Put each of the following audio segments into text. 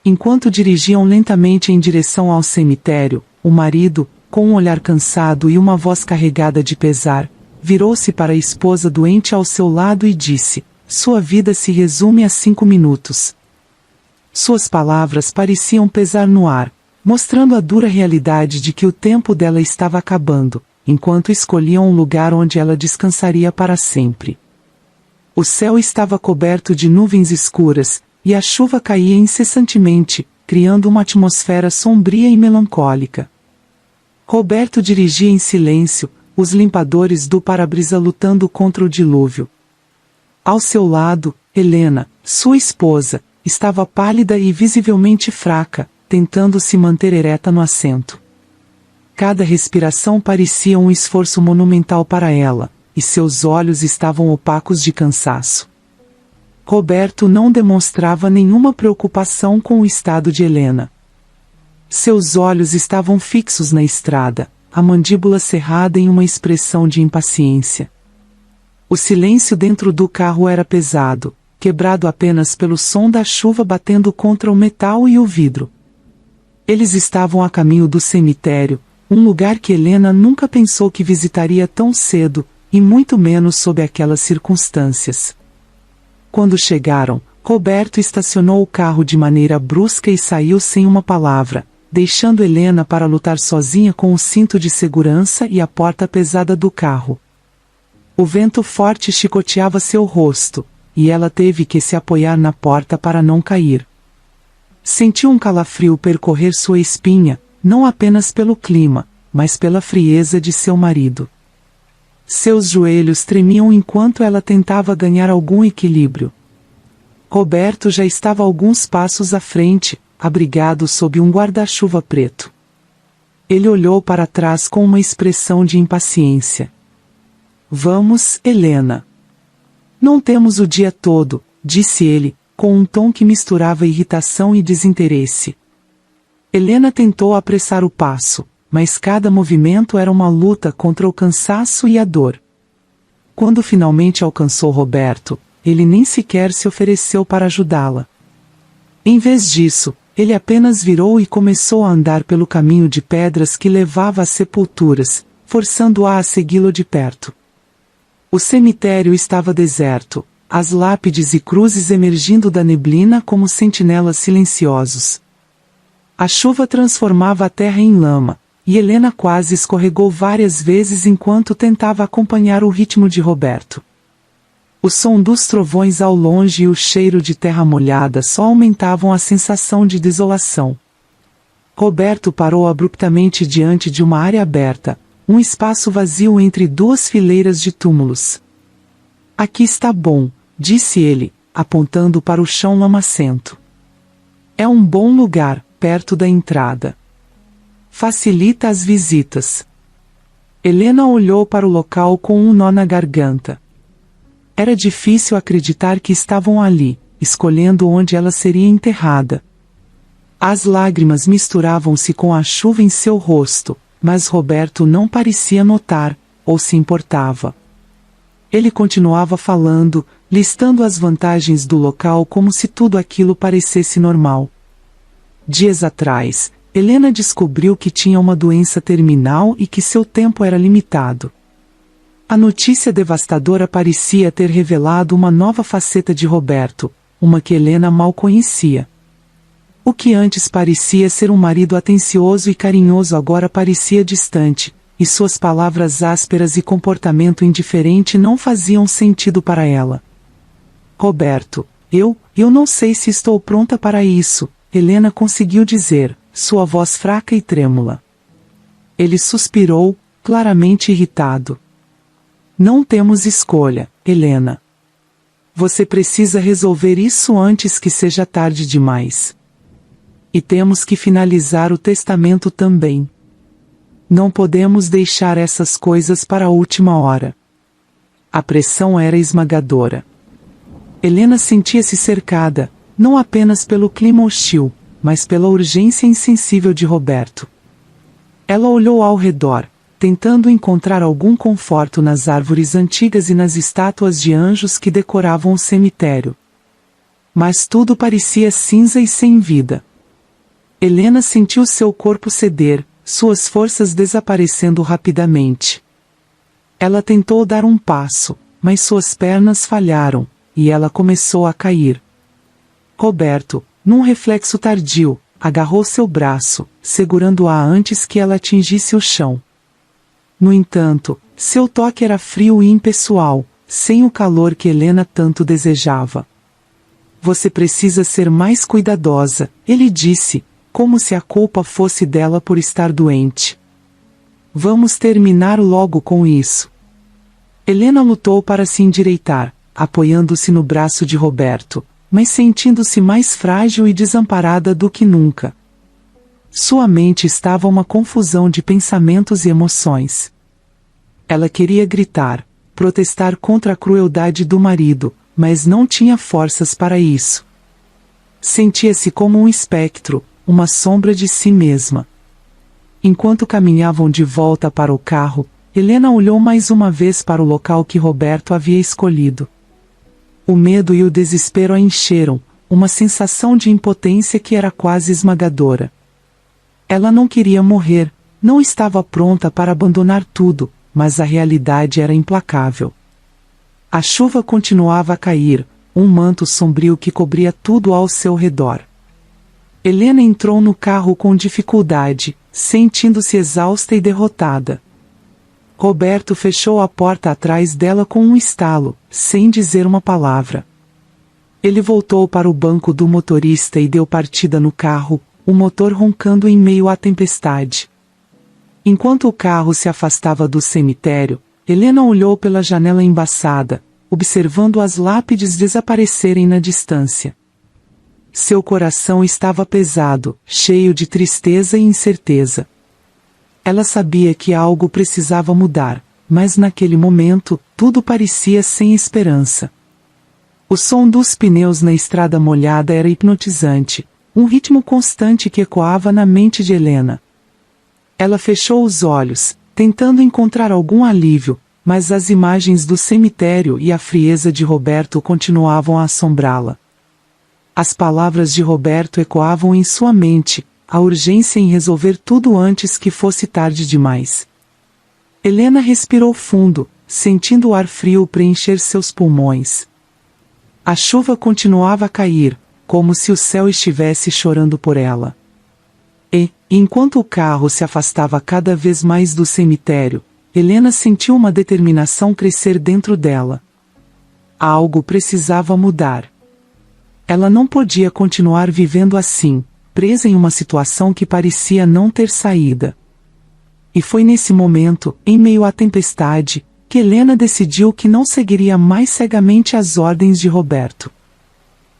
Enquanto dirigiam lentamente em direção ao cemitério, o marido, com um olhar cansado e uma voz carregada de pesar, virou-se para a esposa doente ao seu lado e disse: "Sua vida se resume a 5 minutos." Suas palavras pareciam pesar no ar, mostrando a dura realidade de que o tempo dela estava acabando, enquanto escolhiam um lugar onde ela descansaria para sempre. O céu estava coberto de nuvens escuras, e a chuva caía incessantemente, criando uma atmosfera sombria e melancólica. Roberto dirigia em silêncio, os limpadores do para-brisa lutando contra o dilúvio. Ao seu lado, Helena, sua esposa, estava pálida e visivelmente fraca, tentando se manter ereta no assento. Cada respiração parecia um esforço monumental para ela, e seus olhos estavam opacos de cansaço. Roberto não demonstrava nenhuma preocupação com o estado de Helena. Seus olhos estavam fixos na estrada, a mandíbula cerrada em uma expressão de impaciência. O silêncio dentro do carro era pesado, quebrado apenas pelo som da chuva batendo contra o metal e o vidro. Eles estavam a caminho do cemitério, um lugar que Helena nunca pensou que visitaria tão cedo, e muito menos sob aquelas circunstâncias. Quando chegaram, Roberto estacionou o carro de maneira brusca e saiu sem uma palavra, deixando Helena para lutar sozinha com o cinto de segurança e a porta pesada do carro. O vento forte chicoteava seu rosto, e ela teve que se apoiar na porta para não cair. Sentiu um calafrio percorrer sua espinha, não apenas pelo clima, mas pela frieza de seu marido. Seus joelhos tremiam enquanto ela tentava ganhar algum equilíbrio. Roberto já estava alguns passos à frente, abrigado sob um guarda-chuva preto. Ele olhou para trás com uma expressão de impaciência. "Vamos, Helena." "Não temos o dia todo", disse ele, com um tom que misturava irritação e desinteresse. Helena tentou apressar o passo, mas cada movimento era uma luta contra o cansaço e a dor. Quando finalmente alcançou Roberto, ele nem sequer se ofereceu para ajudá-la. Em vez disso, ele apenas virou e começou a andar pelo caminho de pedras que levava às sepulturas, forçando-a a segui-lo de perto. O cemitério estava deserto, as lápides e cruzes emergindo da neblina como sentinelas silenciosos. A chuva transformava a terra em lama, e Helena quase escorregou várias vezes enquanto tentava acompanhar o ritmo de Roberto. O som dos trovões ao longe e o cheiro de terra molhada só aumentavam a sensação de desolação. Roberto parou abruptamente diante de uma área aberta, um espaço vazio entre 2 fileiras de túmulos. "Aqui está bom", disse ele, apontando para o chão lamacento. "É um bom lugar, perto da entrada. Facilita as visitas." Helena olhou para o local com um nó na garganta. Era difícil acreditar que estavam ali, escolhendo onde ela seria enterrada. As lágrimas misturavam-se com a chuva em seu rosto, mas Roberto não parecia notar, ou se importava. Ele continuava falando, listando as vantagens do local como se tudo aquilo parecesse normal. Dias atrás, Helena descobriu que tinha uma doença terminal e que seu tempo era limitado. A notícia devastadora parecia ter revelado uma nova faceta de Roberto, uma que Helena mal conhecia. O que antes parecia ser um marido atencioso e carinhoso agora parecia distante, e suas palavras ásperas e comportamento indiferente não faziam sentido para ela. "Roberto, eu não sei se estou pronta para isso", Helena conseguiu dizer, sua voz fraca e trêmula. Ele suspirou, claramente irritado. "Não temos escolha, Helena. Você precisa resolver isso antes que seja tarde demais. E temos que finalizar o testamento também. Não podemos deixar essas coisas para a última hora." A pressão era esmagadora. Helena sentia-se cercada, não apenas pelo clima hostil, mas pela urgência insensível de Roberto. Ela olhou ao redor, tentando encontrar algum conforto nas árvores antigas e nas estátuas de anjos que decoravam o cemitério. Mas tudo parecia cinza e sem vida. Helena sentiu seu corpo ceder, suas forças desaparecendo rapidamente. Ela tentou dar um passo, mas suas pernas falharam, e ela começou a cair. Roberto, num reflexo tardio, agarrou seu braço, segurando-a antes que ela atingisse o chão. No entanto, seu toque era frio e impessoal, sem o calor que Helena tanto desejava. Você precisa ser mais cuidadosa, ele disse, como se a culpa fosse dela por estar doente. Vamos terminar logo com isso. Helena lutou para se endireitar, apoiando-se no braço de Roberto, mas sentindo-se mais frágil e desamparada do que nunca. Sua mente estava uma confusão de pensamentos e emoções. Ela queria gritar, protestar contra a crueldade do marido, mas não tinha forças para isso. Sentia-se como um espectro, uma sombra de si mesma. Enquanto caminhavam de volta para o carro, Helena olhou mais uma vez para o local que Roberto havia escolhido. O medo e o desespero a encheram, uma sensação de impotência que era quase esmagadora. Ela não queria morrer, não estava pronta para abandonar tudo, mas a realidade era implacável. A chuva continuava a cair, um manto sombrio que cobria tudo ao seu redor. Helena entrou no carro com dificuldade, sentindo-se exausta e derrotada. Roberto fechou a porta atrás dela com um estalo, sem dizer uma palavra. Ele voltou para o banco do motorista e deu partida no carro, o motor roncando em meio à tempestade. Enquanto o carro se afastava do cemitério, Helena olhou pela janela embaçada, observando as lápides desaparecerem na distância. Seu coração estava pesado, cheio de tristeza e incerteza. Ela sabia que algo precisava mudar, mas naquele momento, tudo parecia sem esperança. O som dos pneus na estrada molhada era hipnotizante, um ritmo constante que ecoava na mente de Helena. Ela fechou os olhos, tentando encontrar algum alívio, mas as imagens do cemitério e a frieza de Roberto continuavam a assombrá-la. As palavras de Roberto ecoavam em sua mente, a urgência em resolver tudo antes que fosse tarde demais. Helena respirou fundo, sentindo o ar frio preencher seus pulmões. A chuva continuava a cair, como se o céu estivesse chorando por ela. E, enquanto o carro se afastava cada vez mais do cemitério, Helena sentiu uma determinação crescer dentro dela. Algo precisava mudar. Ela não podia continuar vivendo assim, presa em uma situação que parecia não ter saída. E foi nesse momento, em meio à tempestade, que Helena decidiu que não seguiria mais cegamente as ordens de Roberto.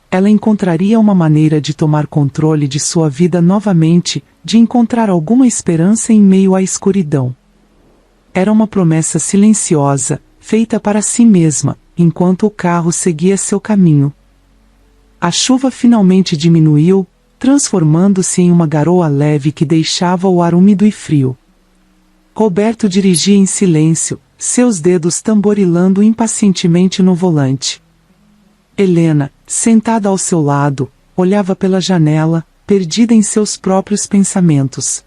Ela encontraria uma maneira de tomar controle de sua vida novamente, de encontrar alguma esperança em meio à escuridão. Era uma promessa silenciosa, feita para si mesma, enquanto o carro seguia seu caminho. A chuva finalmente diminuiu, transformando-se em uma garoa leve que deixava o ar úmido e frio. Roberto dirigia em silêncio, seus dedos tamborilando impacientemente no volante. Helena, sentada ao seu lado, olhava pela janela, perdida em seus próprios pensamentos.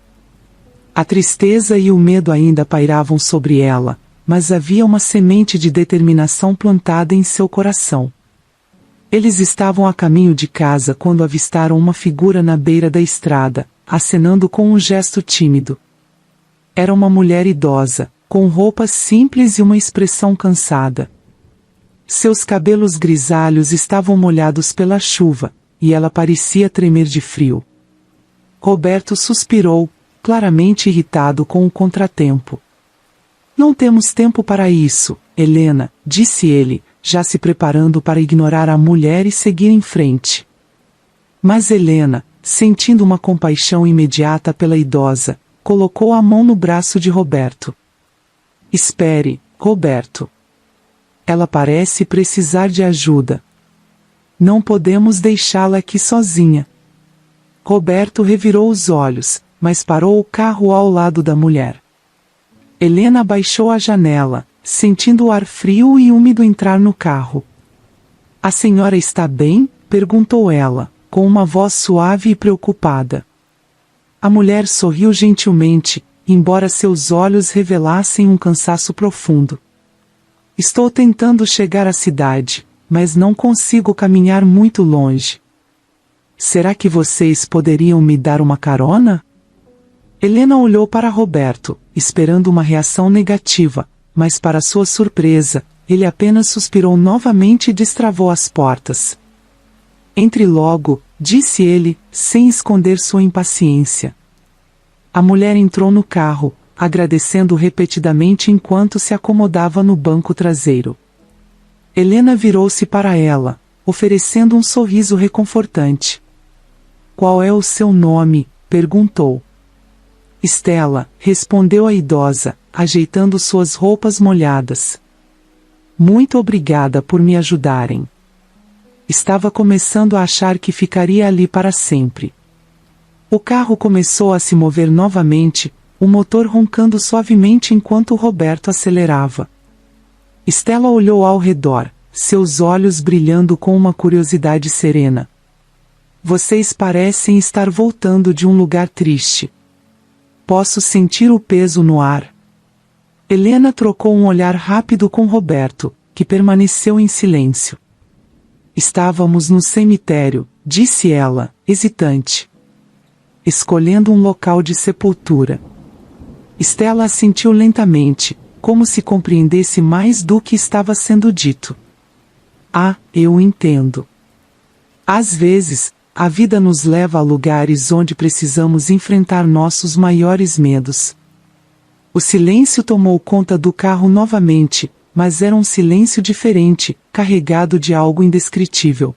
A tristeza e o medo ainda pairavam sobre ela, mas havia uma semente de determinação plantada em seu coração. Eles estavam a caminho de casa quando avistaram uma figura na beira da estrada, acenando com um gesto tímido. Era uma mulher idosa, com roupas simples e uma expressão cansada. Seus cabelos grisalhos estavam molhados pela chuva, e ela parecia tremer de frio. Roberto suspirou, claramente irritado com o contratempo. Não temos tempo para isso, Helena, disse ele, já se preparando para ignorar a mulher e seguir em frente. Mas Helena, sentindo uma compaixão imediata pela idosa, colocou a mão no braço de Roberto. Espere, Roberto. Ela parece precisar de ajuda. Não podemos deixá-la aqui sozinha. Roberto revirou os olhos, mas parou o carro ao lado da mulher. Helena abaixou a janela, sentindo o ar frio e úmido entrar no carro. A senhora está bem? Perguntou ela, com uma voz suave e preocupada. A mulher sorriu gentilmente, embora seus olhos revelassem um cansaço profundo. Estou tentando chegar à cidade, mas não consigo caminhar muito longe. Será que vocês poderiam me dar uma carona? Helena olhou para Roberto, esperando uma reação negativa, mas para sua surpresa, ele apenas suspirou novamente e destravou as portas. Entre logo, disse ele, sem esconder sua impaciência. A mulher entrou no carro, agradecendo repetidamente enquanto se acomodava no banco traseiro. Helena virou-se para ela, oferecendo um sorriso reconfortante. Qual é o seu nome? Perguntou. Estela, respondeu a idosa, ajeitando suas roupas molhadas. Muito obrigada por me ajudarem. Estava começando a achar que ficaria ali para sempre. O carro começou a se mover novamente, o motor roncando suavemente enquanto Roberto acelerava. Estela olhou ao redor, seus olhos brilhando com uma curiosidade serena. Vocês parecem estar voltando de um lugar triste. Posso sentir o peso no ar. Helena trocou um olhar rápido com Roberto, que permaneceu em silêncio. Estávamos no cemitério, disse ela, hesitante. Escolhendo um local de sepultura. Estela assentiu lentamente, como se compreendesse mais do que estava sendo dito. Ah, eu entendo. Às vezes, a vida nos leva a lugares onde precisamos enfrentar nossos maiores medos. O silêncio tomou conta do carro novamente, mas era um silêncio diferente, carregado de algo indescritível.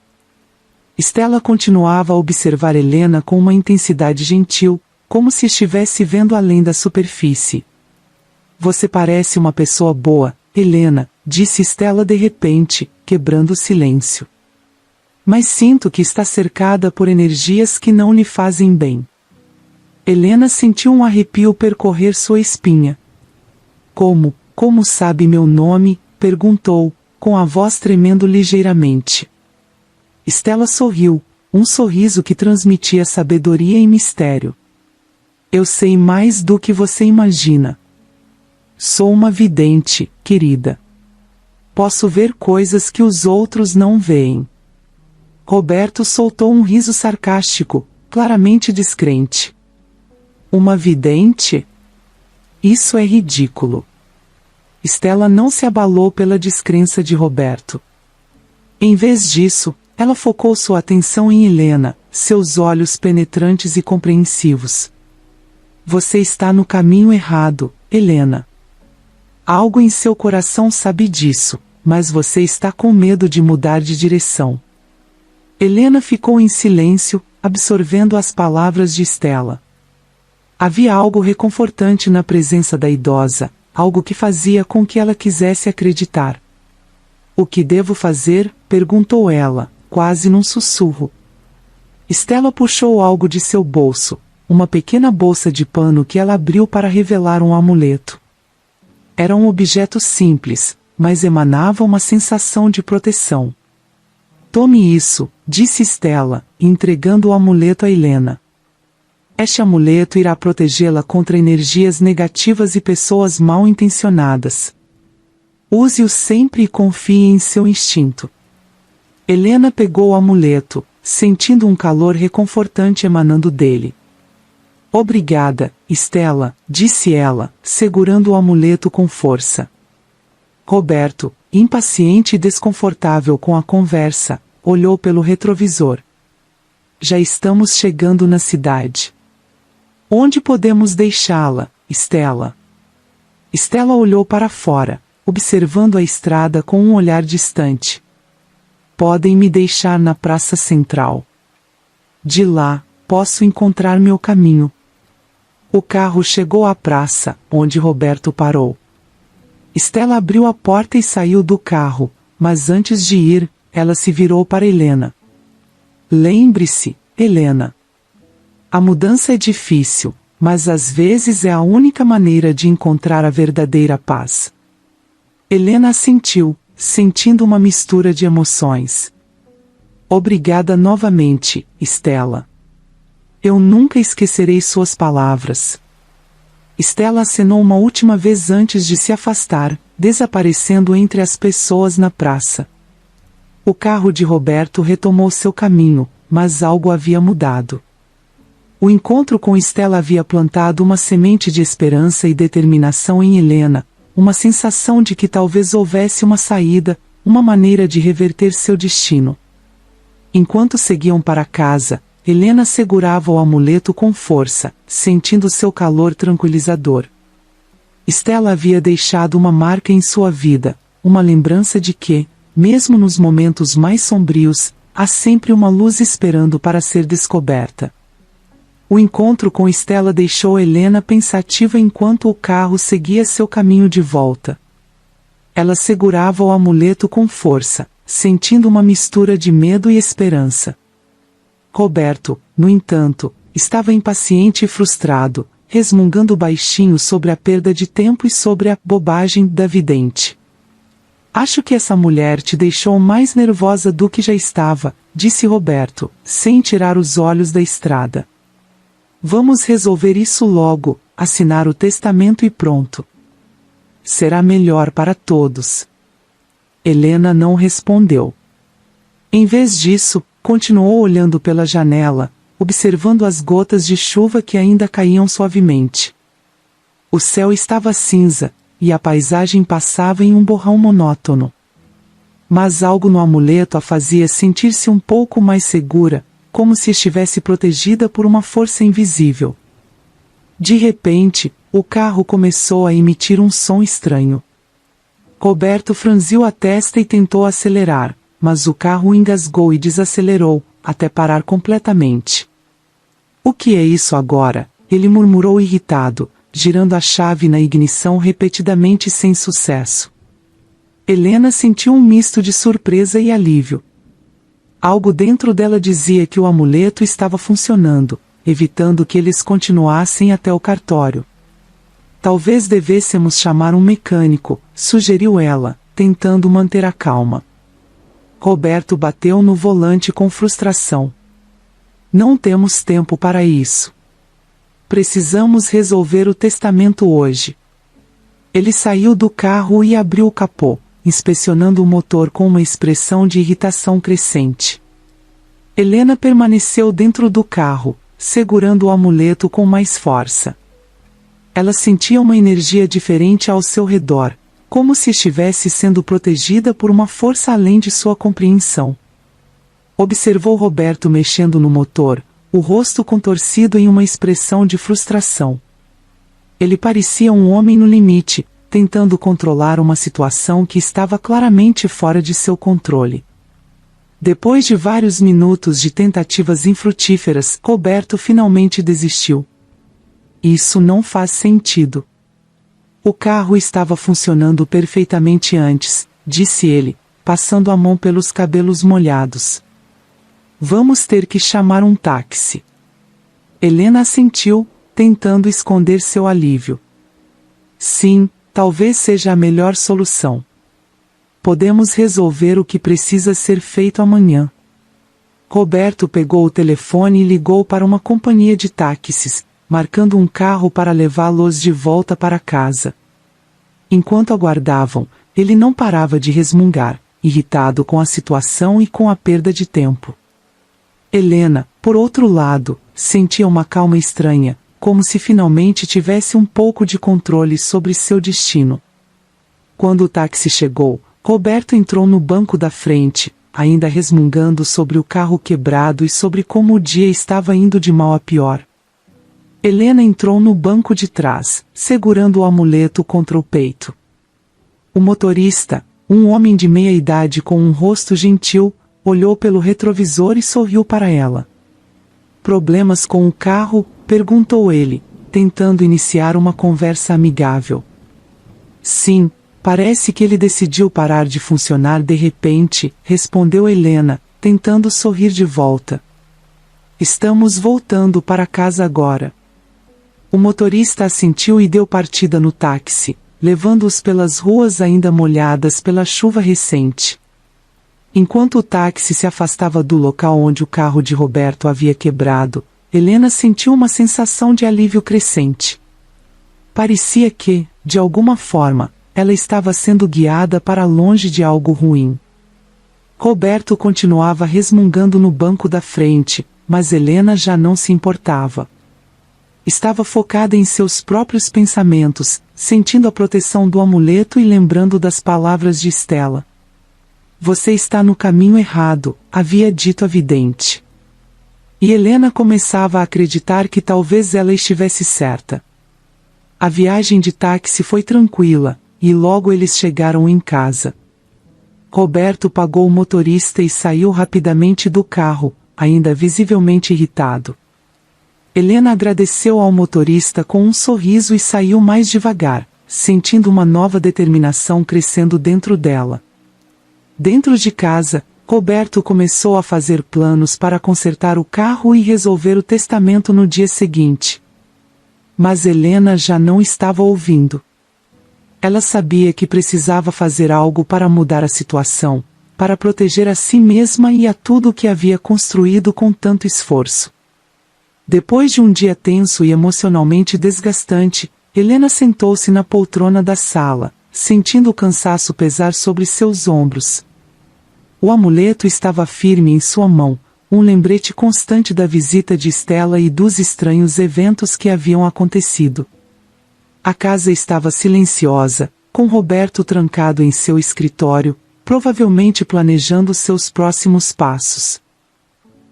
Estela continuava a observar Helena com uma intensidade gentil, como se estivesse vendo além da superfície. Você parece uma pessoa boa, Helena, disse Estela de repente, quebrando o silêncio. Mas sinto que está cercada por energias que não lhe fazem bem. Helena sentiu um arrepio percorrer sua espinha. Como sabe meu nome? Perguntou, com a voz tremendo ligeiramente. Estela sorriu, um sorriso que transmitia sabedoria e mistério. Eu sei mais do que você imagina. Sou uma vidente, querida. Posso ver coisas que os outros não veem. Roberto soltou um riso sarcástico, claramente descrente. Uma vidente? Isso é ridículo. Estela não se abalou pela descrença de Roberto. Em vez disso, ela focou sua atenção em Helena, seus olhos penetrantes e compreensivos. Você está no caminho errado, Helena. Algo em seu coração sabe disso, mas você está com medo de mudar de direção. Helena ficou em silêncio, absorvendo as palavras de Estela. Havia algo reconfortante na presença da idosa, algo que fazia com que ela quisesse acreditar. O que devo fazer? Perguntou ela, quase num sussurro. Estela puxou algo de seu bolso, uma pequena bolsa de pano que ela abriu para revelar um amuleto. Era um objeto simples, mas emanava uma sensação de proteção. Tome isso, disse Estela, entregando o amuleto a Helena. Este amuleto irá protegê-la contra energias negativas e pessoas mal intencionadas. Use-o sempre e confie em seu instinto. Helena pegou o amuleto, sentindo um calor reconfortante emanando dele. Obrigada, Estela, disse ela, segurando o amuleto com força. Roberto, impaciente e desconfortável com a conversa, olhou pelo retrovisor. Já estamos chegando na cidade. Onde podemos deixá-la, Estela? Estela olhou para fora, observando a estrada com um olhar distante. Podem me deixar na praça central. De lá, posso encontrar meu caminho. O carro chegou à praça, onde Roberto parou. Estela abriu a porta e saiu do carro, mas antes de ir, ela se virou para Helena. Lembre-se, Helena. A mudança é difícil, mas às vezes é a única maneira de encontrar a verdadeira paz. Helena assentiu, sentindo uma mistura de emoções. Obrigada novamente, Estela. Eu nunca esquecerei suas palavras. Stella acenou uma última vez antes de se afastar, desaparecendo entre as pessoas na praça. O carro de Roberto retomou seu caminho, mas algo havia mudado. O encontro com Stella havia plantado uma semente de esperança e determinação em Helena, uma sensação de que talvez houvesse uma saída, uma maneira de reverter seu destino. Enquanto seguiam para casa, Helena segurava o amuleto com força, sentindo seu calor tranquilizador. Stella havia deixado uma marca em sua vida, uma lembrança de que, mesmo nos momentos mais sombrios, há sempre uma luz esperando para ser descoberta. O encontro com Stella deixou Helena pensativa enquanto o carro seguia seu caminho de volta. Ela segurava o amuleto com força, sentindo uma mistura de medo e esperança. Roberto, no entanto, estava impaciente e frustrado, resmungando baixinho sobre a perda de tempo e sobre a bobagem da vidente. Acho que essa mulher te deixou mais nervosa do que já estava, disse Roberto, sem tirar os olhos da estrada. Vamos resolver isso logo, assinar o testamento e pronto. Será melhor para todos. Helena não respondeu. Em vez disso, continuou olhando pela janela, observando as gotas de chuva que ainda caíam suavemente. O céu estava cinza, e a paisagem passava em um borrão monótono. Mas algo no amuleto a fazia sentir-se um pouco mais segura, como se estivesse protegida por uma força invisível. De repente, o carro começou a emitir um som estranho. Roberto franziu a testa e tentou acelerar, mas o carro engasgou e desacelerou, até parar completamente. O que é isso agora? Ele murmurou irritado, girando a chave na ignição repetidamente sem sucesso. Helena sentiu um misto de surpresa e alívio. Algo dentro dela dizia que o amuleto estava funcionando, evitando que eles continuassem até o cartório. Talvez devêssemos chamar um mecânico, sugeriu ela, tentando manter a calma. Roberto bateu no volante com frustração. Não temos tempo para isso. Precisamos resolver o testamento hoje. Ele saiu do carro e abriu o capô, inspecionando o motor com uma expressão de irritação crescente. Helena permaneceu dentro do carro, segurando o amuleto com mais força. Ela sentia uma energia diferente ao seu redor, como se estivesse sendo protegida por uma força além de sua compreensão. Observou Roberto mexendo no motor, o rosto contorcido em uma expressão de frustração. Ele parecia um homem no limite, tentando controlar uma situação que estava claramente fora de seu controle. Depois de vários minutos de tentativas infrutíferas, Roberto finalmente desistiu. Isso não faz sentido. O carro estava funcionando perfeitamente antes, disse ele, passando a mão pelos cabelos molhados. Vamos ter que chamar um táxi. Helena assentiu, tentando esconder seu alívio. Sim, talvez seja a melhor solução. Podemos resolver o que precisa ser feito amanhã. Roberto pegou o telefone e ligou para uma companhia de táxis, marcando um carro para levá-los de volta para casa. Enquanto aguardavam, ele não parava de resmungar, irritado com a situação e com a perda de tempo. Helena, por outro lado, sentia uma calma estranha, como se finalmente tivesse um pouco de controle sobre seu destino. Quando o táxi chegou, Roberto entrou no banco da frente, ainda resmungando sobre o carro quebrado e sobre como o dia estava indo de mal a pior. Helena entrou no banco de trás, segurando o amuleto contra o peito. O motorista, um homem de meia idade com um rosto gentil, olhou pelo retrovisor e sorriu para ela. Problemas com o carro? Perguntou ele, tentando iniciar uma conversa amigável. Sim, parece que ele decidiu parar de funcionar de repente, respondeu Helena, tentando sorrir de volta. Estamos voltando para casa agora. O motorista assentiu e deu partida no táxi, levando-os pelas ruas ainda molhadas pela chuva recente. Enquanto o táxi se afastava do local onde o carro de Roberto havia quebrado, Helena sentiu uma sensação de alívio crescente. Parecia que, de alguma forma, ela estava sendo guiada para longe de algo ruim. Roberto continuava resmungando no banco da frente, mas Helena já não se importava. Estava focada em seus próprios pensamentos, sentindo a proteção do amuleto e lembrando das palavras de Stella. Você está no caminho errado, havia dito a vidente. E Helena começava a acreditar que talvez ela estivesse certa. A viagem de táxi foi tranquila, e logo eles chegaram em casa. Roberto pagou o motorista e saiu rapidamente do carro, ainda visivelmente irritado. Helena agradeceu ao motorista com um sorriso e saiu mais devagar, sentindo uma nova determinação crescendo dentro dela. Dentro de casa, Roberto começou a fazer planos para consertar o carro e resolver o testamento no dia seguinte. Mas Helena já não estava ouvindo. Ela sabia que precisava fazer algo para mudar a situação, para proteger a si mesma e a tudo o que havia construído com tanto esforço. Depois de um dia tenso e emocionalmente desgastante, Helena sentou-se na poltrona da sala, sentindo o cansaço pesar sobre seus ombros. O amuleto estava firme em sua mão, um lembrete constante da visita de Stella e dos estranhos eventos que haviam acontecido. A casa estava silenciosa, com Roberto trancado em seu escritório, provavelmente planejando seus próximos passos.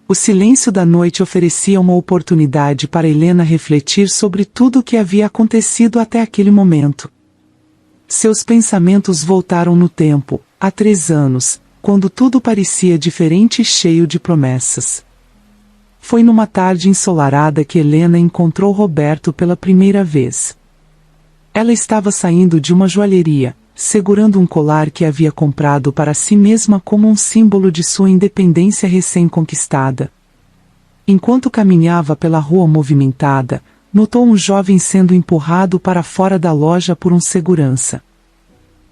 O silêncio da noite oferecia uma oportunidade para Helena refletir sobre tudo o que havia acontecido até aquele momento. Seus pensamentos voltaram no tempo, há 3 anos, quando tudo parecia diferente e cheio de promessas. Foi numa tarde ensolarada que Helena encontrou Roberto pela primeira vez. Ela estava saindo de uma joalheria, segurando um colar que havia comprado para si mesma como um símbolo de sua independência recém-conquistada. Enquanto caminhava pela rua movimentada, notou um jovem sendo empurrado para fora da loja por um segurança.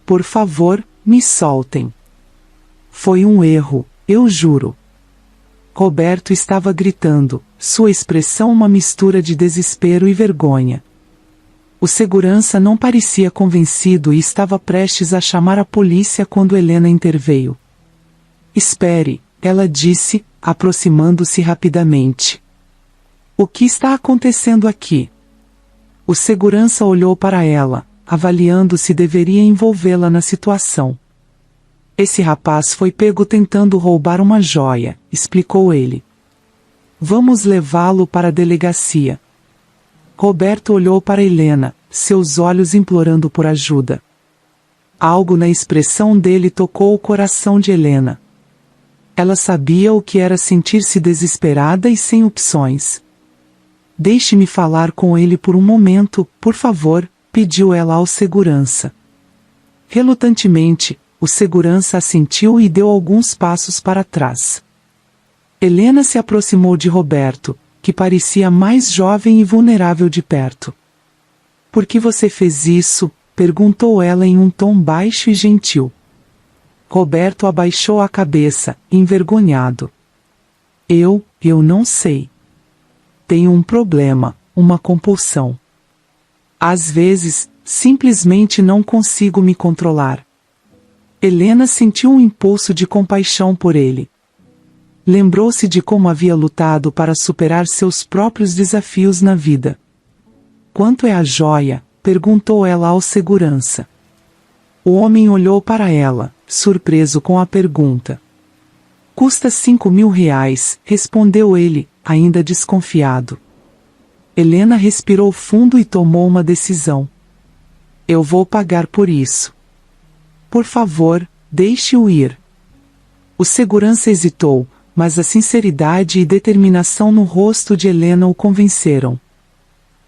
Por favor, me soltem. Foi um erro, eu juro. Roberto estava gritando, sua expressão uma mistura de desespero e vergonha. O segurança não parecia convencido e estava prestes a chamar a polícia quando Helena interveio. Espere, ela disse, aproximando-se rapidamente. O que está acontecendo aqui? O segurança olhou para ela, avaliando se deveria envolvê-la na situação. Esse rapaz foi pego tentando roubar uma joia, explicou ele. Vamos levá-lo para a delegacia. Roberto olhou para Helena, seus olhos implorando por ajuda. Algo na expressão dele tocou o coração de Helena. Ela sabia o que era sentir-se desesperada e sem opções. Deixe-me falar com ele por um momento, por favor, pediu ela ao segurança. Relutantemente, o segurança assentiu e deu alguns passos para trás. Helena se aproximou de Roberto, que parecia mais jovem e vulnerável de perto. Por que você fez isso? Perguntou ela em um tom baixo e gentil. Roberto abaixou a cabeça, envergonhado. Eu não sei. Tenho um problema, uma compulsão. Às vezes, simplesmente não consigo me controlar. Helena sentiu um impulso de compaixão por ele. Lembrou-se de como havia lutado para superar seus próprios desafios na vida. Quanto é a joia? Perguntou ela ao segurança. O homem olhou para ela, surpreso com a pergunta. Custa 5.000 reais, respondeu ele, ainda desconfiado. Helena respirou fundo e tomou uma decisão. Eu vou pagar por isso. Por favor, deixe-o ir. O segurança hesitou, mas a sinceridade e determinação no rosto de Helena o convenceram.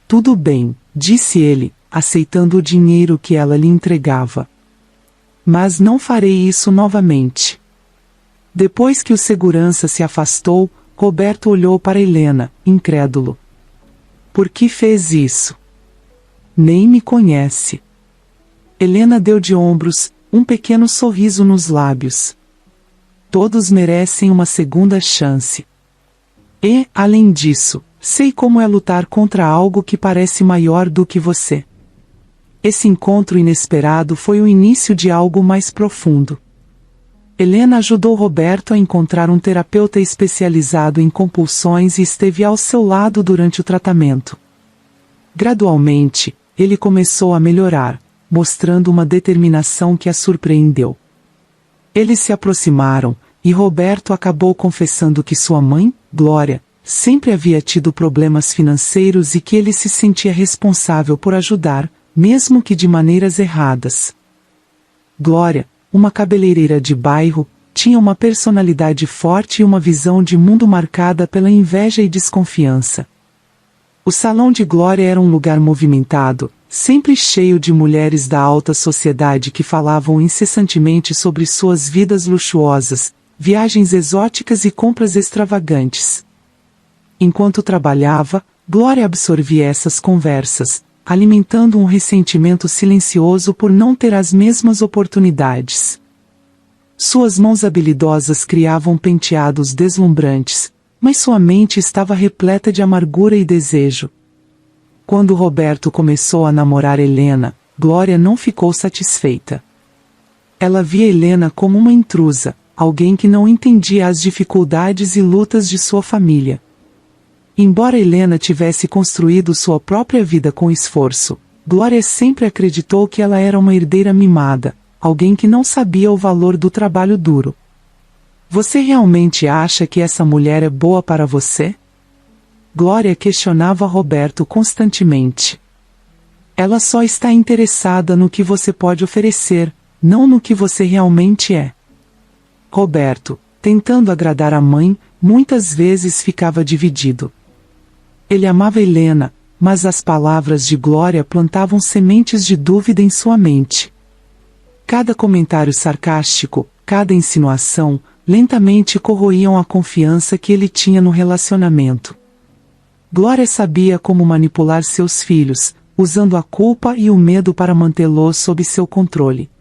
Tudo bem, disse ele, aceitando o dinheiro que ela lhe entregava. Mas não farei isso novamente. Depois que o segurança se afastou, Roberto olhou para Helena, incrédulo. Por que fez isso? Nem me conhece. Helena deu de ombros, um pequeno sorriso nos lábios. Todos merecem uma segunda chance. E, além disso, sei como é lutar contra algo que parece maior do que você. Esse encontro inesperado foi o início de algo mais profundo. Helena ajudou Roberto a encontrar um terapeuta especializado em compulsões e esteve ao seu lado durante o tratamento. Gradualmente, ele começou a melhorar, mostrando uma determinação que a surpreendeu. Eles se aproximaram, e Roberto acabou confessando que sua mãe, Glória, sempre havia tido problemas financeiros e que ele se sentia responsável por ajudar, mesmo que de maneiras erradas. Glória, uma cabeleireira de bairro, tinha uma personalidade forte e uma visão de mundo marcada pela inveja e desconfiança. O salão de Glória era um lugar movimentado, sempre cheio de mulheres da alta sociedade que falavam incessantemente sobre suas vidas luxuosas, viagens exóticas e compras extravagantes. Enquanto trabalhava, Glória absorvia essas conversas, alimentando um ressentimento silencioso por não ter as mesmas oportunidades. Suas mãos habilidosas criavam penteados deslumbrantes, mas sua mente estava repleta de amargura e desejo. Quando Roberto começou a namorar Helena, Glória não ficou satisfeita. Ela via Helena como uma intrusa, alguém que não entendia as dificuldades e lutas de sua família. Embora Helena tivesse construído sua própria vida com esforço, Glória sempre acreditou que ela era uma herdeira mimada, alguém que não sabia o valor do trabalho duro. Você realmente acha que essa mulher é boa para você? Glória questionava Roberto constantemente. Ela só está interessada no que você pode oferecer, não no que você realmente é. Roberto, tentando agradar a mãe, muitas vezes ficava dividido. Ele amava Helena, mas as palavras de Glória plantavam sementes de dúvida em sua mente. Cada comentário sarcástico, cada insinuação, lentamente corroíam a confiança que ele tinha no relacionamento. Glória sabia como manipular seus filhos, usando a culpa e o medo para mantê-los sob seu controle.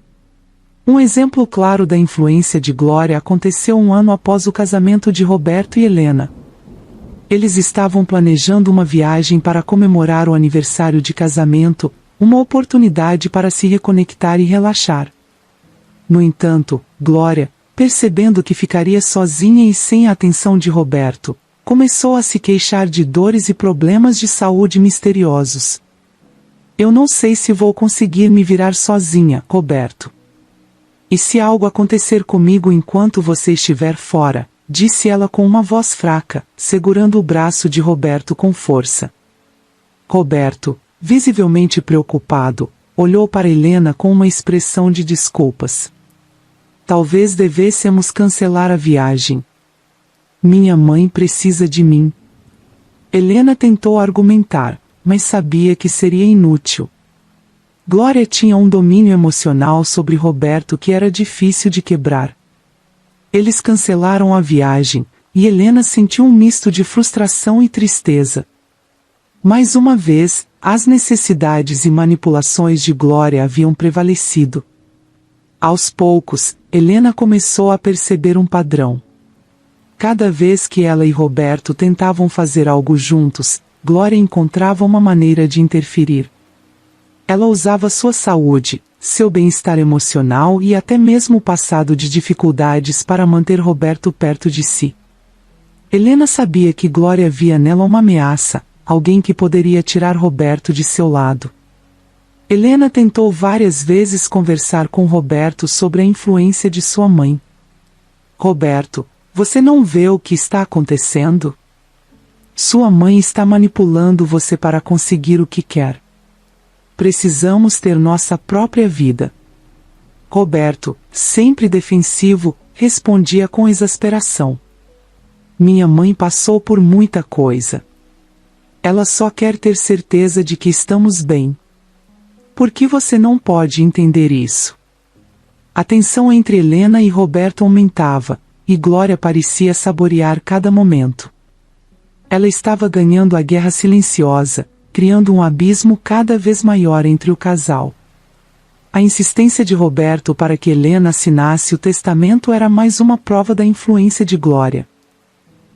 Um exemplo claro da influência de Glória aconteceu um ano após o casamento de Roberto e Helena. Eles estavam planejando uma viagem para comemorar o aniversário de casamento, uma oportunidade para se reconectar e relaxar. No entanto, Glória, percebendo que ficaria sozinha e sem a atenção de Roberto, começou a se queixar de dores e problemas de saúde misteriosos. Eu não sei se vou conseguir me virar sozinha, Roberto. E se algo acontecer comigo enquanto você estiver fora? Disse ela com uma voz fraca, segurando o braço de Roberto com força. Roberto, visivelmente preocupado, olhou para Helena com uma expressão de desculpas. Talvez devêssemos cancelar a viagem. Minha mãe precisa de mim. Helena tentou argumentar, mas sabia que seria inútil. Glória tinha um domínio emocional sobre Roberto que era difícil de quebrar. Eles cancelaram a viagem, e Helena sentiu um misto de frustração e tristeza. Mais uma vez, as necessidades e manipulações de Glória haviam prevalecido. Aos poucos, Helena começou a perceber um padrão. Cada vez que ela e Roberto tentavam fazer algo juntos, Glória encontrava uma maneira de interferir. Ela usava sua saúde, seu bem-estar emocional e até mesmo o passado de dificuldades para manter Roberto perto de si. Helena sabia que Glória via nela uma ameaça, alguém que poderia tirar Roberto de seu lado. Helena tentou várias vezes conversar com Roberto sobre a influência de sua mãe. Roberto, você não vê o que está acontecendo? Sua mãe está manipulando você para conseguir o que quer. Precisamos ter nossa própria vida. Roberto, sempre defensivo, respondia com exasperação. Minha mãe passou por muita coisa. Ela só quer ter certeza de que estamos bem. Por que você não pode entender isso? A tensão entre Helena e Roberto aumentava, e Glória parecia saborear cada momento. Ela estava ganhando a guerra silenciosa, criando um abismo cada vez maior entre o casal. A insistência de Roberto para que Helena assinasse o testamento era mais uma prova da influência de Glória.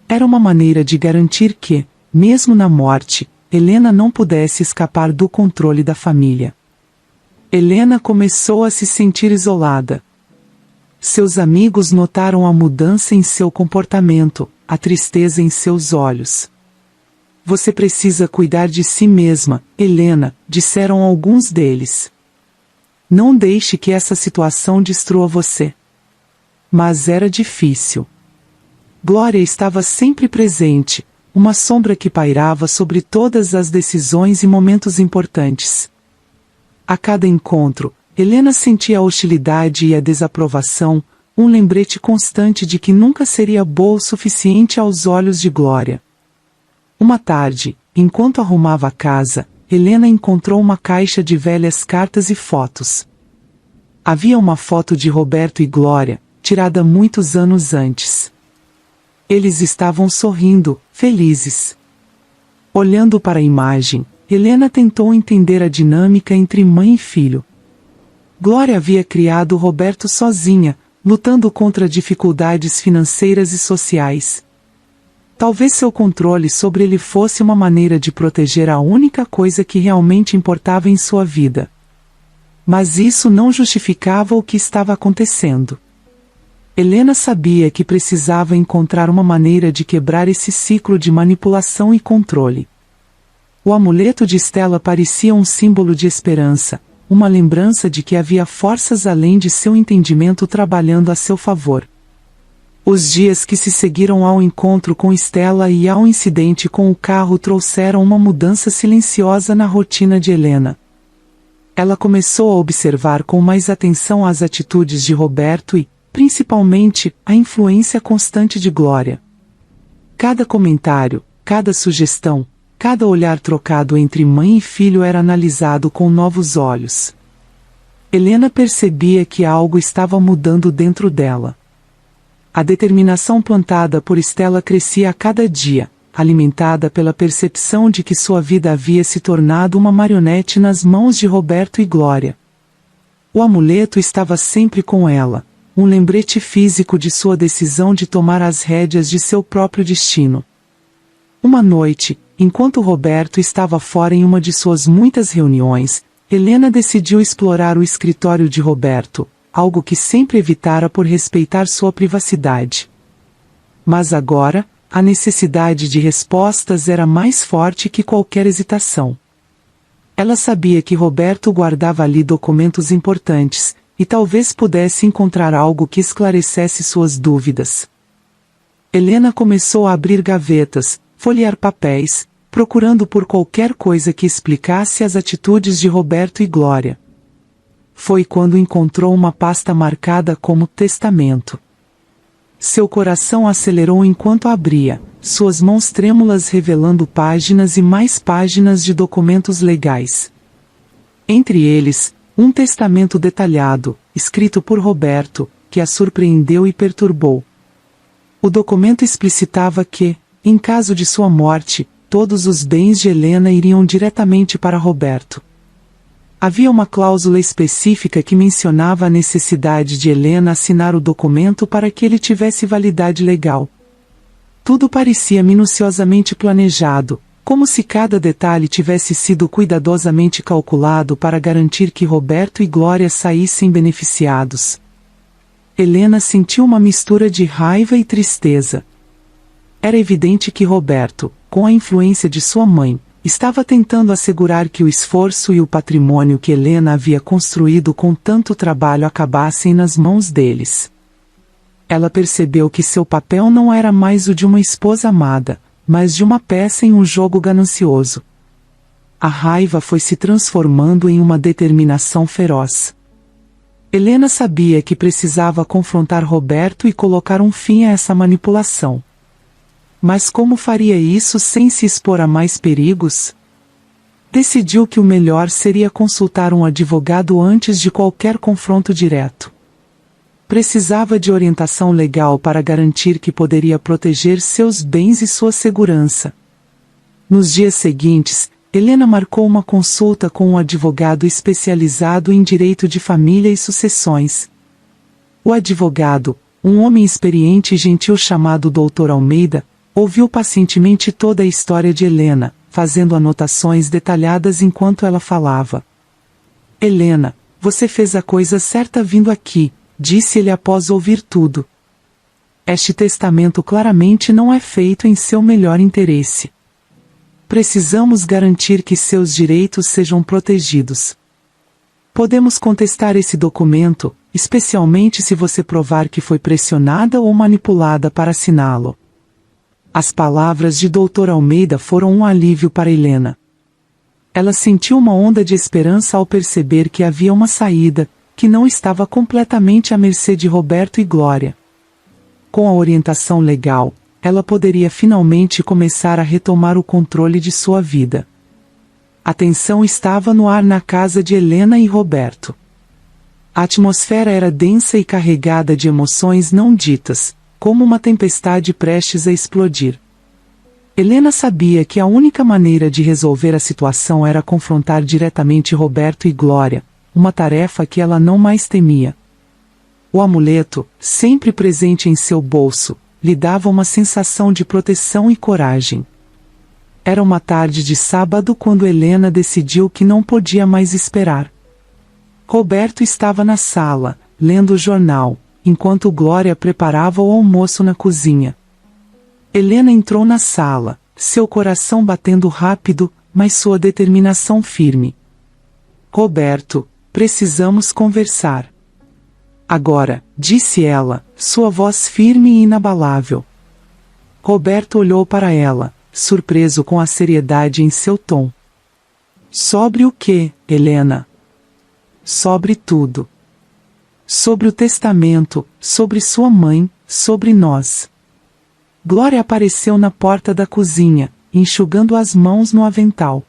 Era uma maneira de garantir que, mesmo na morte, Helena não pudesse escapar do controle da família. Helena começou a se sentir isolada. Seus amigos notaram a mudança em seu comportamento, a tristeza em seus olhos. Você precisa cuidar de si mesma, Helena, disseram alguns deles. Não deixe que essa situação destrua você. Mas era difícil. Glória estava sempre presente, uma sombra que pairava sobre todas as decisões e momentos importantes. A cada encontro, Helena sentia a hostilidade e a desaprovação, um lembrete constante de que nunca seria boa o suficiente aos olhos de Glória. Uma tarde, enquanto arrumava a casa, Helena encontrou uma caixa de velhas cartas e fotos. Havia uma foto de Roberto e Glória, tirada muitos anos antes. Eles estavam sorrindo, felizes. Olhando para a imagem, Helena tentou entender a dinâmica entre mãe e filho. Glória havia criado Roberto sozinha, lutando contra dificuldades financeiras e sociais. Talvez seu controle sobre ele fosse uma maneira de proteger a única coisa que realmente importava em sua vida. Mas isso não justificava o que estava acontecendo. Helena sabia que precisava encontrar uma maneira de quebrar esse ciclo de manipulação e controle. O amuleto de Stella parecia um símbolo de esperança, uma lembrança de que havia forças além de seu entendimento trabalhando a seu favor. Os dias que se seguiram ao encontro com Stella e ao incidente com o carro trouxeram uma mudança silenciosa na rotina de Helena. Ela começou a observar com mais atenção as atitudes de Roberto e, principalmente, a influência constante de Glória. Cada comentário, cada sugestão, cada olhar trocado entre mãe e filho era analisado com novos olhos. Helena percebia que algo estava mudando dentro dela. A determinação plantada por Stella crescia a cada dia, alimentada pela percepção de que sua vida havia se tornado uma marionete nas mãos de Roberto e Glória. O amuleto estava sempre com ela, um lembrete físico de sua decisão de tomar as rédeas de seu próprio destino. Uma noite, enquanto Roberto estava fora em uma de suas muitas reuniões, Helena decidiu explorar o escritório de Roberto, algo que sempre evitara por respeitar sua privacidade. Mas agora, a necessidade de respostas era mais forte que qualquer hesitação. Ela sabia que Roberto guardava ali documentos importantes, e talvez pudesse encontrar algo que esclarecesse suas dúvidas. Helena começou a abrir gavetas, folhear papéis, procurando por qualquer coisa que explicasse as atitudes de Roberto e Glória. Foi quando encontrou uma pasta marcada como testamento. Seu coração acelerou enquanto abria, suas mãos trêmulas revelando páginas e mais páginas de documentos legais. Entre eles, um testamento detalhado, escrito por Roberto, que a surpreendeu e perturbou. O documento explicitava que, em caso de sua morte, todos os bens de Helena iriam diretamente para Roberto. Havia uma cláusula específica que mencionava a necessidade de Helena assinar o documento para que ele tivesse validade legal. Tudo parecia minuciosamente planejado, como se cada detalhe tivesse sido cuidadosamente calculado para garantir que Roberto e Glória saíssem beneficiados. Helena sentiu uma mistura de raiva e tristeza. Era evidente que Roberto, com a influência de sua mãe, estava tentando assegurar que o esforço e o patrimônio que Helena havia construído com tanto trabalho acabassem nas mãos deles. Ela percebeu que seu papel não era mais o de uma esposa amada, mas de uma peça em um jogo ganancioso. A raiva foi se transformando em uma determinação feroz. Helena sabia que precisava confrontar Roberto e colocar um fim a essa manipulação. Mas como faria isso sem se expor a mais perigos? Decidiu que o melhor seria consultar um advogado antes de qualquer confronto direto. Precisava de orientação legal para garantir que poderia proteger seus bens e sua segurança. Nos dias seguintes, Helena marcou uma consulta com um advogado especializado em direito de família e sucessões. O advogado, um homem experiente e gentil chamado Dr. Almeida, Ouviu pacientemente toda a história de Helena, fazendo anotações detalhadas enquanto ela falava. Helena, você fez a coisa certa vindo aqui, disse ele após ouvir tudo. Este testamento claramente não é feito em seu melhor interesse. Precisamos garantir que seus direitos sejam protegidos. Podemos contestar esse documento, especialmente se você provar que foi pressionada ou manipulada para assiná-lo. As palavras de Dr. Almeida foram um alívio para Helena. Ela sentiu uma onda de esperança ao perceber que havia uma saída, que não estava completamente à mercê de Roberto e Glória. Com a orientação legal, ela poderia finalmente começar a retomar o controle de sua vida. A tensão estava no ar na casa de Helena e Roberto. A atmosfera era densa e carregada de emoções não ditas, como uma tempestade prestes a explodir. Helena sabia que a única maneira de resolver a situação era confrontar diretamente Roberto e Glória, uma tarefa que ela não mais temia. O amuleto, sempre presente em seu bolso, lhe dava uma sensação de proteção e coragem. Era uma tarde de sábado quando Helena decidiu que não podia mais esperar. Roberto estava na sala, lendo o jornal, enquanto Glória preparava o almoço na cozinha. Helena entrou na sala, seu coração batendo rápido, mas sua determinação firme. Roberto, precisamos conversar. Agora, disse ela, sua voz firme e inabalável. Roberto olhou para ela, surpreso com a seriedade em seu tom. Sobre o quê, Helena? Sobre tudo. Sobre o testamento, sobre sua mãe, sobre nós. Glória apareceu na porta da cozinha, enxugando as mãos no avental.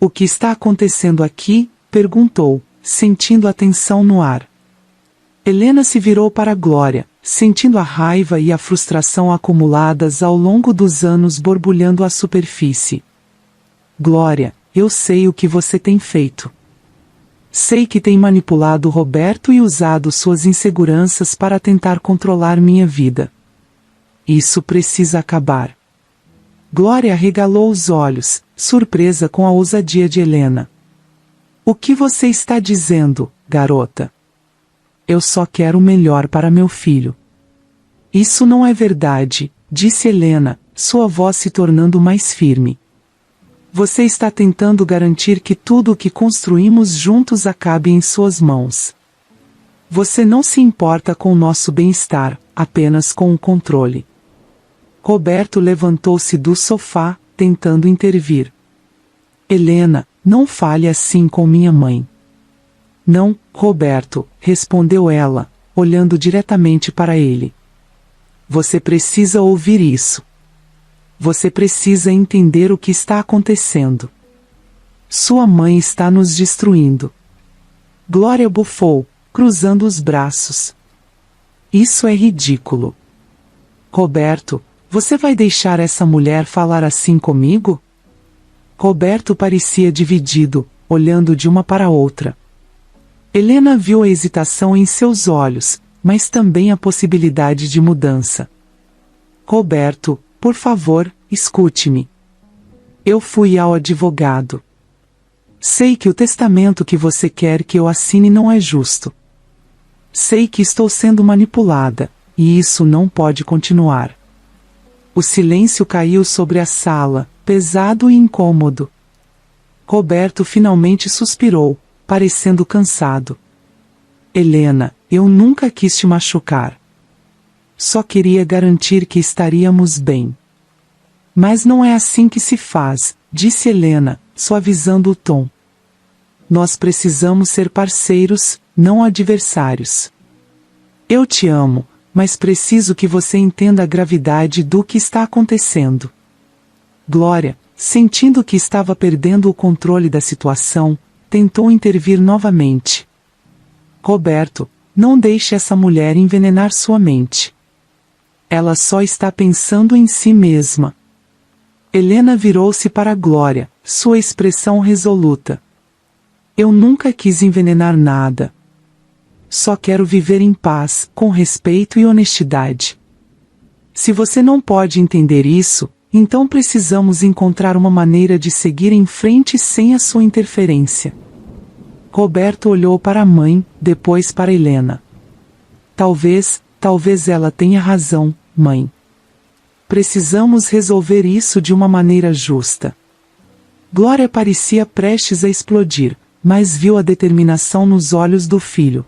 O que está acontecendo aqui? Perguntou, sentindo a tensão no ar. Helena se virou para Glória, sentindo a raiva e a frustração acumuladas ao longo dos anos borbulhando à superfície. Glória, eu sei o que você tem feito. Sei que tem manipulado Roberto e usado suas inseguranças para tentar controlar minha vida. Isso precisa acabar. Glória arregalou os olhos, surpresa com a ousadia de Helena. O que você está dizendo, garota? Eu só quero o melhor para meu filho. Isso não é verdade, disse Helena, sua voz se tornando mais firme. Você está tentando garantir que tudo o que construímos juntos acabe em suas mãos. Você não se importa com o nosso bem-estar, apenas com o controle. Roberto levantou-se do sofá, tentando intervir. Helena, não fale assim com minha mãe. Não, Roberto, respondeu ela, olhando diretamente para ele. Você precisa ouvir isso. Você precisa entender o que está acontecendo. Sua mãe está nos destruindo. Glória bufou, cruzando os braços. Isso é ridículo. Roberto, você vai deixar essa mulher falar assim comigo? Roberto parecia dividido, olhando de uma para outra. Helena viu a hesitação em seus olhos, mas também a possibilidade de mudança. Roberto, por favor, escute-me. Eu fui ao advogado. Sei que o testamento que você quer que eu assine não é justo. Sei que estou sendo manipulada, e isso não pode continuar. O silêncio caiu sobre a sala, pesado e incômodo. Roberto finalmente suspirou, parecendo cansado. Helena, eu nunca quis te machucar. Só queria garantir que estaríamos bem. Mas não é assim que se faz, disse Helena, suavizando o tom. Nós precisamos ser parceiros, não adversários. Eu te amo, mas preciso que você entenda a gravidade do que está acontecendo. Glória, sentindo que estava perdendo o controle da situação, tentou intervir novamente. Roberto, não deixe essa mulher envenenar sua mente. Ela só está pensando em si mesma. Helena virou-se para Glória, sua expressão resoluta. Eu nunca quis envenenar nada. Só quero viver em paz, com respeito e honestidade. Se você não pode entender isso, então precisamos encontrar uma maneira de seguir em frente sem a sua interferência. Roberto olhou para a mãe, depois para Helena. Talvez ela tenha razão, mãe. Precisamos resolver isso de uma maneira justa. Glória parecia prestes a explodir, mas viu a determinação nos olhos do filho.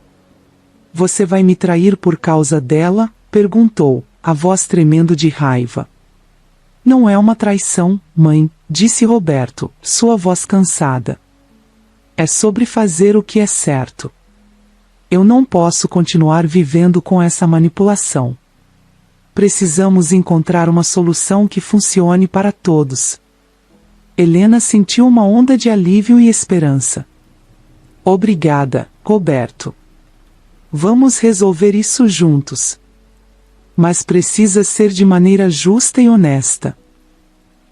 Você vai me trair por causa dela? Perguntou, a voz tremendo de raiva. Não é uma traição, mãe, disse Roberto, sua voz cansada. É sobre fazer o que é certo. Eu não posso continuar vivendo com essa manipulação. Precisamos encontrar uma solução que funcione para todos. Helena sentiu uma onda de alívio e esperança. Obrigada, Roberto. Vamos resolver isso juntos. Mas precisa ser de maneira justa e honesta.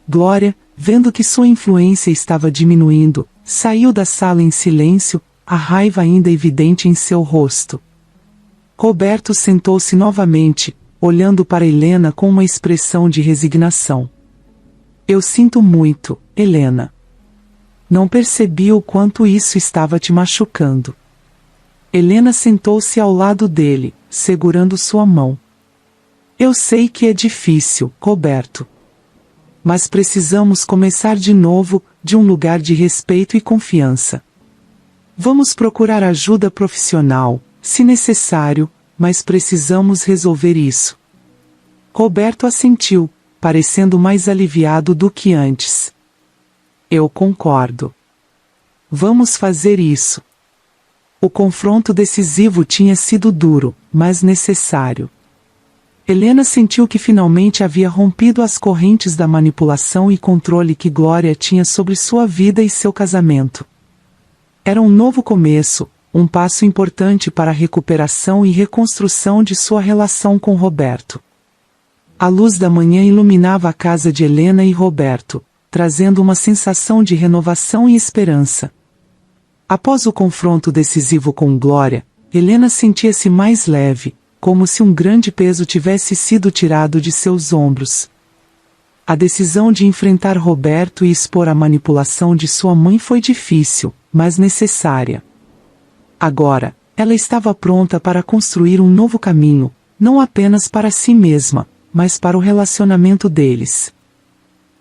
Glória, vendo que sua influência estava diminuindo, saiu da sala em silêncio, a raiva ainda evidente em seu rosto. Roberto sentou-se novamente, olhando para Helena com uma expressão de resignação. Eu sinto muito, Helena. Não percebi o quanto isso estava te machucando. Helena sentou-se ao lado dele, segurando sua mão. Eu sei que é difícil, Roberto. Mas precisamos começar de novo, de um lugar de respeito e confiança. Vamos procurar ajuda profissional, se necessário, mas precisamos resolver isso. Roberto assentiu, parecendo mais aliviado do que antes. Eu concordo. Vamos fazer isso. O confronto decisivo tinha sido duro, mas necessário. Helena sentiu que finalmente havia rompido as correntes da manipulação e controle que Glória tinha sobre sua vida e seu casamento. Era um novo começo, um passo importante para a recuperação e reconstrução de sua relação com Roberto. A luz da manhã iluminava a casa de Helena e Roberto, trazendo uma sensação de renovação e esperança. Após o confronto decisivo com Glória, Helena sentia-se mais leve, como se um grande peso tivesse sido tirado de seus ombros. A decisão de enfrentar Roberto e expor a manipulação de sua mãe foi difícil, mas necessária. Agora, ela estava pronta para construir um novo caminho, não apenas para si mesma, mas para o relacionamento deles.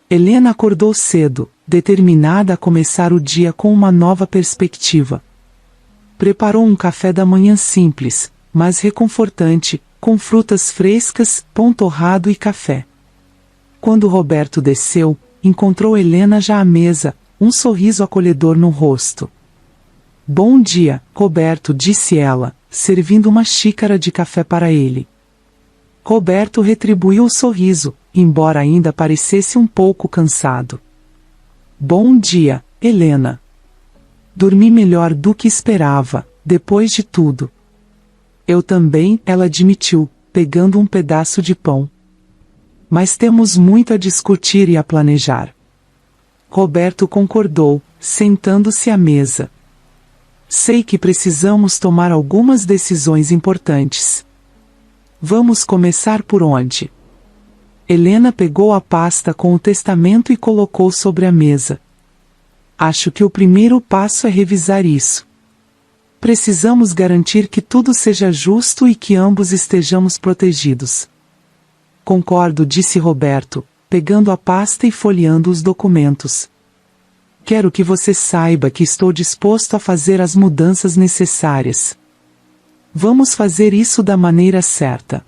Helena acordou cedo, determinada a começar o dia com uma nova perspectiva. Preparou um café da manhã simples, mas reconfortante, com frutas frescas, pão torrado e café. Quando Roberto desceu, encontrou Helena já à mesa, um sorriso acolhedor no rosto. Bom dia, Roberto, disse ela, servindo uma xícara de café para ele. Roberto retribuiu o sorriso, embora ainda parecesse um pouco cansado. Bom dia, Helena. Dormi melhor do que esperava, depois de tudo. Eu também, ela admitiu, pegando um pedaço de pão. Mas temos muito a discutir e a planejar. Roberto concordou, sentando-se à mesa. Sei que precisamos tomar algumas decisões importantes. Vamos começar por onde? Helena pegou a pasta com o testamento e colocou sobre a mesa. Acho que o primeiro passo é revisar isso. Precisamos garantir que tudo seja justo e que ambos estejamos protegidos. Concordo, disse Roberto, pegando a pasta e folheando os documentos. Quero que você saiba que estou disposto a fazer as mudanças necessárias. Vamos fazer isso da maneira certa.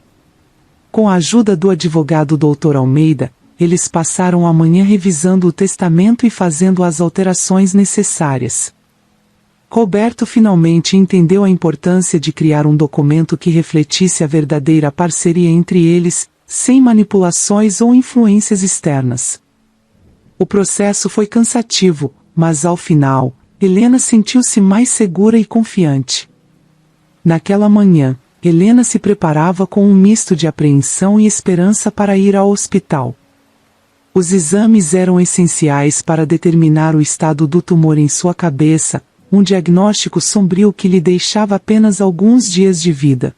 Com a ajuda do advogado Dr. Almeida, eles passaram a manhã revisando o testamento e fazendo as alterações necessárias. Roberto finalmente entendeu a importância de criar um documento que refletisse a verdadeira parceria entre eles, sem manipulações ou influências externas. O processo foi cansativo, mas ao final, Helena sentiu-se mais segura e confiante. Naquela manhã, Helena se preparava com um misto de apreensão e esperança para ir ao hospital. Os exames eram essenciais para determinar o estado do tumor em sua cabeça, um diagnóstico sombrio que lhe deixava apenas alguns dias de vida.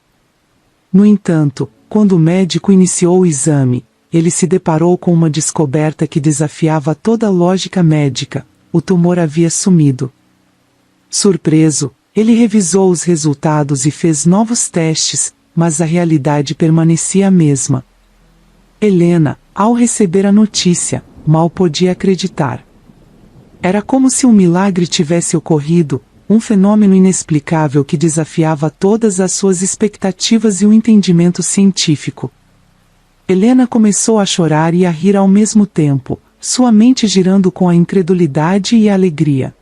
No entanto, Quando o médico iniciou o exame, ele se deparou com uma descoberta que desafiava toda a lógica médica: o tumor havia sumido. Surpreso, ele revisou os resultados e fez novos testes, mas a realidade permanecia a mesma. Helena, ao receber a notícia, mal podia acreditar. Era como se um milagre tivesse ocorrido, um fenômeno inexplicável que desafiava todas as suas expectativas e o entendimento científico. Helena começou a chorar e a rir ao mesmo tempo, sua mente girando com a incredulidade e a alegria.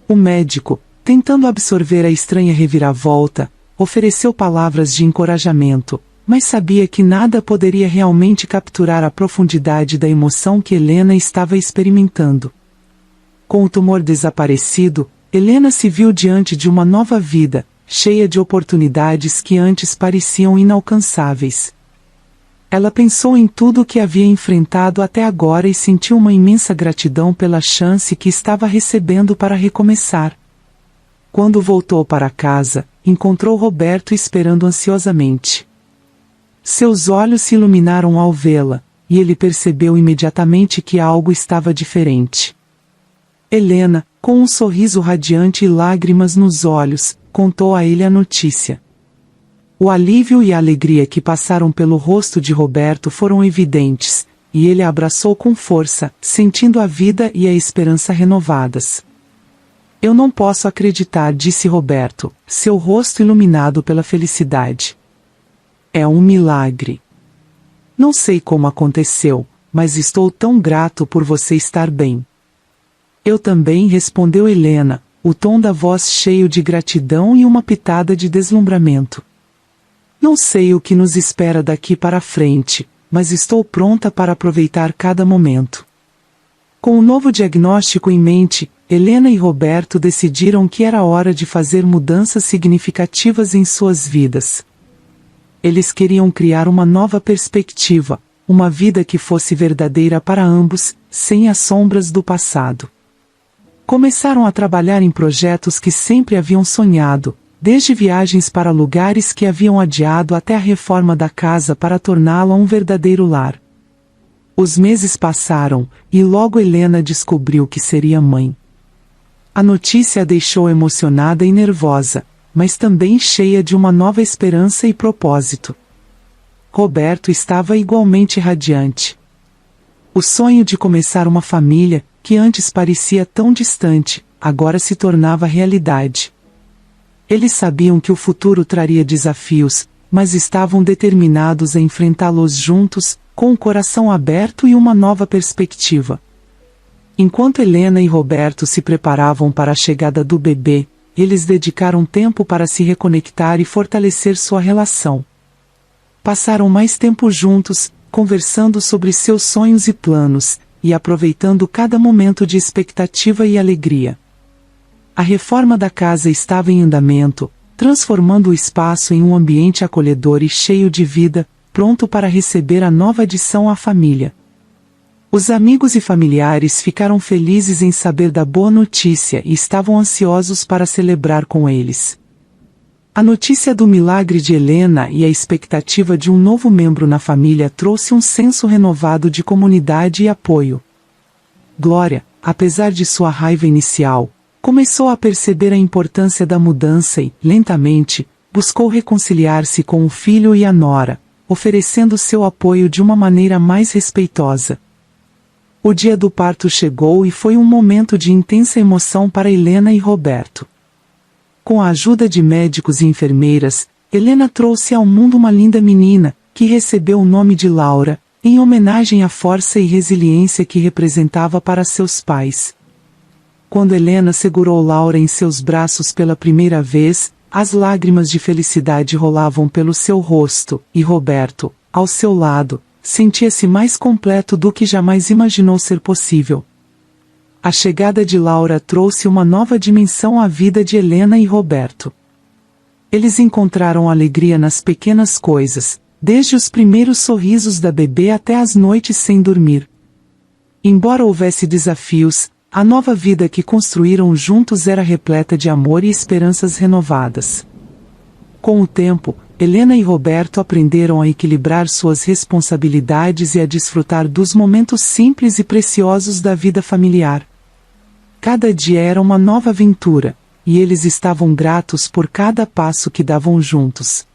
O médico, tentando absorver a estranha reviravolta, ofereceu palavras de encorajamento, mas sabia que nada poderia realmente capturar a profundidade da emoção que Helena estava experimentando. Com o tumor desaparecido, Helena se viu diante de uma nova vida, cheia de oportunidades que antes pareciam inalcançáveis. Ela pensou em tudo o que havia enfrentado até agora e sentiu uma imensa gratidão pela chance que estava recebendo para recomeçar. Quando voltou para casa, encontrou Roberto esperando ansiosamente. Seus olhos se iluminaram ao vê-la, e ele percebeu imediatamente que algo estava diferente. Helena, com um sorriso radiante e lágrimas nos olhos, contou a ele a notícia. O alívio e a alegria que passaram pelo rosto de Roberto foram evidentes, e ele a abraçou com força, sentindo a vida e a esperança renovadas. Eu não posso acreditar, disse Roberto, seu rosto iluminado pela felicidade. É um milagre. Não sei como aconteceu, mas estou tão grato por você estar bem. Eu também, respondeu Helena, o tom da voz cheio de gratidão e uma pitada de deslumbramento. Não sei o que nos espera daqui para frente, mas estou pronta para aproveitar cada momento. Com o novo diagnóstico em mente, Helena e Roberto decidiram que era hora de fazer mudanças significativas em suas vidas. Eles queriam criar uma nova perspectiva, uma vida que fosse verdadeira para ambos, sem as sombras do passado. Começaram a trabalhar em projetos que sempre haviam sonhado, desde viagens para lugares que haviam adiado até a reforma da casa para torná-la um verdadeiro lar. Os meses passaram, e logo Helena descobriu que seria mãe. A notícia a deixou emocionada e nervosa, mas também cheia de uma nova esperança e propósito. Roberto estava igualmente radiante. O sonho de começar uma família, que antes parecia tão distante, agora se tornava realidade. Eles sabiam que o futuro traria desafios, mas estavam determinados a enfrentá-los juntos, com o coração aberto e uma nova perspectiva. Enquanto Helena e Roberto se preparavam para a chegada do bebê, eles dedicaram tempo para se reconectar e fortalecer sua relação. Passaram mais tempo juntos, conversando sobre seus sonhos e planos, e aproveitando cada momento de expectativa e alegria. A reforma da casa estava em andamento, transformando o espaço em um ambiente acolhedor e cheio de vida, pronto para receber a nova adição à família. Os amigos e familiares ficaram felizes em saber da boa notícia e estavam ansiosos para celebrar com eles. A notícia do milagre de Helena e a expectativa de um novo membro na família trouxe um senso renovado de comunidade e apoio. Glória, apesar de sua raiva inicial, começou a perceber a importância da mudança e, lentamente, buscou reconciliar-se com o filho e a nora, oferecendo seu apoio de uma maneira mais respeitosa. O dia do parto chegou e foi um momento de intensa emoção para Helena e Roberto. Com a ajuda de médicos e enfermeiras, Helena trouxe ao mundo uma linda menina, que recebeu o nome de Laura, em homenagem à força e resiliência que representava para seus pais. Quando Helena segurou Laura em seus braços pela primeira vez, as lágrimas de felicidade rolavam pelo seu rosto, e Roberto, ao seu lado, sentia-se mais completo do que jamais imaginou ser possível. A chegada de Laura trouxe uma nova dimensão à vida de Helena e Roberto. Eles encontraram alegria nas pequenas coisas, desde os primeiros sorrisos da bebê até as noites sem dormir. Embora houvesse desafios, a nova vida que construíram juntos era repleta de amor e esperanças renovadas. Com o tempo, Helena e Roberto aprenderam a equilibrar suas responsabilidades e a desfrutar dos momentos simples e preciosos da vida familiar. Cada dia era uma nova aventura, e eles estavam gratos por cada passo que davam juntos.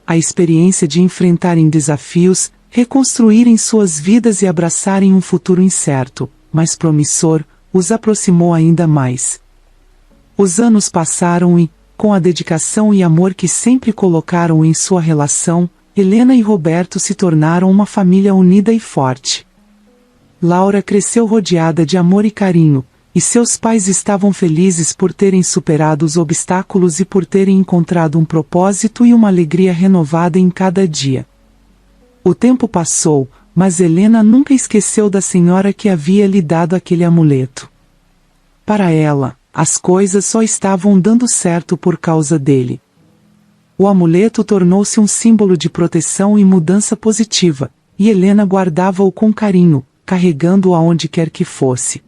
A experiência de enfrentarem desafios, reconstruírem suas vidas e abraçarem um futuro incerto, mas promissor, os aproximou ainda mais. Os anos passaram e, com a dedicação e amor que sempre colocaram em sua relação, Helena e Roberto se tornaram uma família unida e forte. Laura cresceu rodeada de amor e carinho, e seus pais estavam felizes por terem superado os obstáculos e por terem encontrado um propósito e uma alegria renovada em cada dia. O tempo passou, mas Helena nunca esqueceu da senhora que havia lhe dado aquele amuleto. Para ela, as coisas só estavam dando certo por causa dele. O amuleto tornou-se um símbolo de proteção e mudança positiva, e Helena guardava-o com carinho, carregando-o aonde quer que fosse.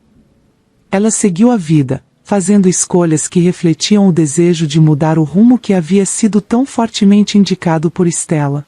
Ela seguiu a vida, fazendo escolhas que refletiam o desejo de mudar o rumo que havia sido tão fortemente indicado por Stella.